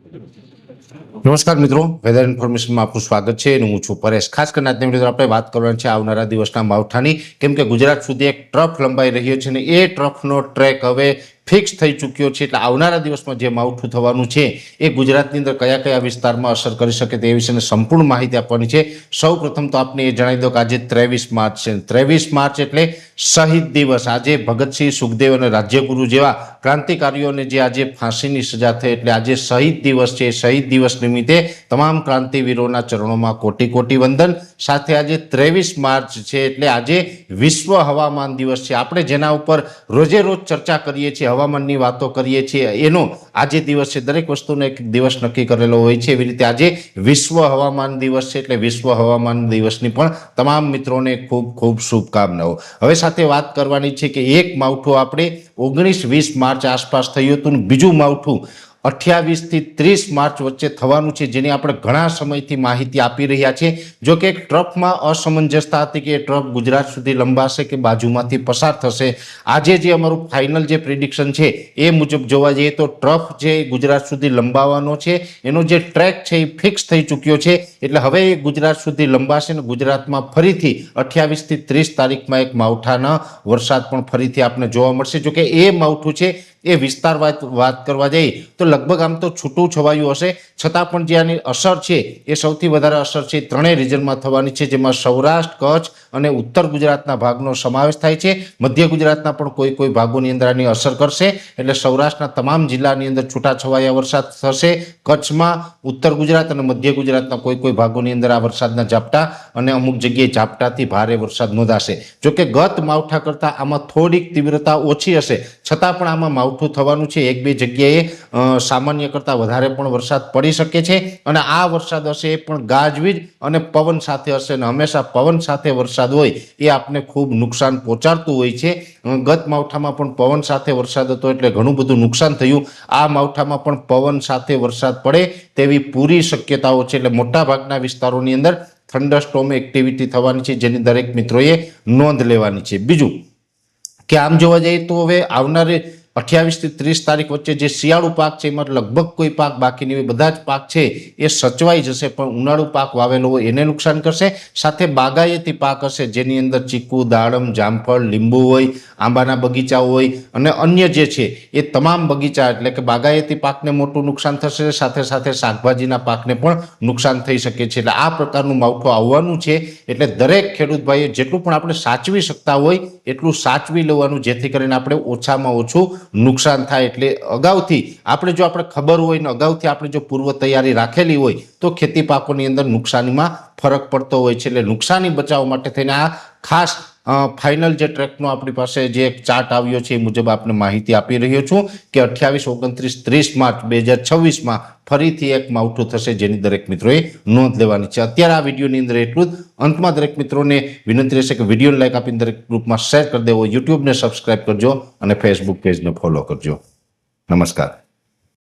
નમસ્કાર મિત્રો, વેધર ઇન્ફોર્મેશનમાં આપનું સ્વાગત છે. હું છું પરેશ. ખાસ કરીને આજના વિડીયોમાં આપણે વાત કરવાની છે આવનારા દિવસના માવઠાની, કેમ કે ગુજરાત સુધી એક ટ્રફ લંબાઈ રહ્યો છે અને એ ટ્રફનો ટ્રેક હવે ફિક્સ થઈ ચૂક્યો છે. એટલે આવનારા દિવસમાં જે માવઠું થવાનું છે એ ગુજરાતની અંદર કયા કયા વિસ્તારમાં અસર કરી શકે તે વિશેની સંપૂર્ણ માહિતી આપવાની છે. સૌ પ્રથમ તો આપને એ જણાવી દો કે આજે 23 માર્ચ છે. 23 માર્ચ એટલે શહીદ દિવસ. આજે ભગતસિંહ, સુખદેવ અને રાજ્યગુરુ જેવા ક્રાંતિકારીઓને જે આજે ફાંસીની સજા થઈ, એટલે આજે શહીદ દિવસ છે. શહીદ દિવસ નિમિત્તે તમામ ક્રાંતિવીરોના ચરણોમાં કોટી કોટી વંદન. સાથે આજે 23 માર્ચ છે એટલે આજે વિશ્વ હવામાન દિવસ છે. આપણે જેના ઉપર રોજે રોજ ચર્ચા કરીએ છીએ, હવામાનની વાતો કરીએ છીએ, એનો આજે દિવસ છે. દરેક વસ્તુનો એક દિવસ નક્કી કરેલો હોય છે. એવી રીતે આજે વિશ્વ હવામાન દિવસ છે. એટલે વિશ્વ હવામાન દિવસની પણ તમામ મિત્રોને ખૂબ ખૂબ શુભકામનાઓ. હવે સાથે વાત કરવાની છે કે એક માવઠું આપણે 19-20 માર્ચ આસપાસ થયું હતું, બીજું માવઠું 28 થી 30 માર્ચ વચ્ચે થવાનું છે, જેની આપણે ઘણા સમયથી માહિતી આપી રહ્યા છીએ. જો કે એક ટ્રફમાં અસમંજસતા હતી કે એ ટ્રફ ગુજરાત સુધી લંબાશે કે બાજુમાંથી પસાર થશે. આજે જે અમારું ફાઇનલ જે પ્રિડિક્શન છે એ મુજબ જોવા જઈએ તો ટ્રફ જે ગુજરાત સુધી લંબાવવાનો છે એનો જે ટ્રેક છે એ ફિક્સ થઈ ચૂક્યો છે. એટલે હવે એ ગુજરાત સુધી લંબાશે અને ગુજરાતમાં ફરીથી 28 થી 30 તારીખમાં એક માવઠાના વરસાદ પણ ફરીથી આપણે જોવા મળશે. જો કે એ માવઠું છે એ વિસ્તાર વાત કરવા જઈએ તો લગભગ આમ તો છૂટું છવાયું હશે, છતાં પણ જે આની અસર છે એ સૌથી વધારે અસર છે ત્રણેય રિજનમાં થવાની છે, જેમાં સૌરાષ્ટ્ર, કચ્છ અને ઉત્તર ગુજરાતના ભાગનો સમાવેશ થાય છે. મધ્ય ગુજરાતના પણ કોઈ કોઈ ભાગોની અંદર આની અસર કરશે. એટલે સૌરાષ્ટ્રના તમામ જિલ્લાની અંદર છૂટાછવાયા વરસાદ થશે. કચ્છમાં, ઉત્તર ગુજરાત અને મધ્ય ગુજરાતના કોઈ કોઈ ભાગોની અંદર આ વરસાદના ઝાપટા અને અમુક જગ્યાએ ઝાપટાથી ભારે વરસાદ નોંધાશે. જોકે ગત માવઠા કરતાં આમાં થોડીક તીવ્રતા ઓછી હશે, છતાં પણ આમાં માવઠું થવાનું છે. એક બે જગ્યાએ સામાન્ય કરતાં વધારે પણ વરસાદ પડી શકે છે અને આ વરસાદ હશે એ પણ ગાજવીજ અને પવન સાથે હશે. અને હંમેશા પવન સાથે વરસાદ હોય એ આપને ખૂબ નુકસાન પહોંચાડતું હોય છે. ગત માવઠામાં પણ પવન સાથે વરસાદ હતો એટલે ઘણું બધું નુકસાન થયું. આ માવઠામાં પણ પવન સાથે વરસાદ પડે તેવી પૂરી શક્યતાઓ છે. એટલે મોટાભાગના વિસ્તારોની અંદર થંડરસ્ટોર્મ એક્ટિવિટી થવાની છે, જેની દરેક મિત્રોએ નોંધ લેવાની છે. બીજું કે આમ જોવા જઈએ તો હવે આવનારી 28 થી 30 તારીખ વચ્ચે જે શિયાળુ પાક છે એમાં લગભગ કોઈ પાક બાકી નહીં હોય. બધા જ પાક છે એ સચવાઈ જશે, પણ ઉનાળુ પાક વાવેલો હોય એને નુકસાન કરશે. સાથે બાગાયતી પાક હશે જેની અંદર ચીકુ, દાડમ, જામફળ, લીંબુ હોય, આંબાના બગીચા હોય અને અન્ય જે છે એ તમામ બગીચા, એટલે કે બાગાયતી પાકને મોટું નુકસાન થશે. સાથે સાથે શાકભાજીના પાકને પણ નુકસાન થઈ શકે છે. એટલે આ પ્રકારનું માવઠું આવવાનું છે. એટલે દરેક ખેડૂત ભાઈએ જેટલું પણ આપણે સાચવી શકતા હોય એટલું સાચવી લેવાનું, જેથી કરીને આપણે ઓછામાં ઓછું નુકસાન થાય. એટલે અગાઉથી આપણે ખબર હોય ને અગાઉથી આપણે જો પૂર્વ તૈયારી રાખેલી હોય તો ખેતી પાકોની અંદર નુકસાનીમાં ફરક પડતો હોય છે. એટલે નુકસાની બચાવવા માટે થઈને આ ખાસ ફાઇનલ જે ટ્રેકનો આપણી પાસે જે એક ચાર્ટ આવ્યો છે એ મુજબ આપને માહિતી આપી રહ્યો છું કે 28, 29, 30 માર્ચ 2026માં ફરીથી એક માવઠું થશે, જેની દરેક મિત્રોએ નોંધ લેવાની છે. અત્યારે આ વિડીયોની અંદર એટલું જ. અંતમાં દરેક મિત્રોને વિનંતી રહેશે કે વિડીયોને લાઈક આપીને દરેક ગ્રુપમાં શેર કરી દેવો, યુટ્યુબને સબસ્ક્રાઇબ કરજો અને ફેસબુક પેજને ફોલો કરજો. નમસ્કાર.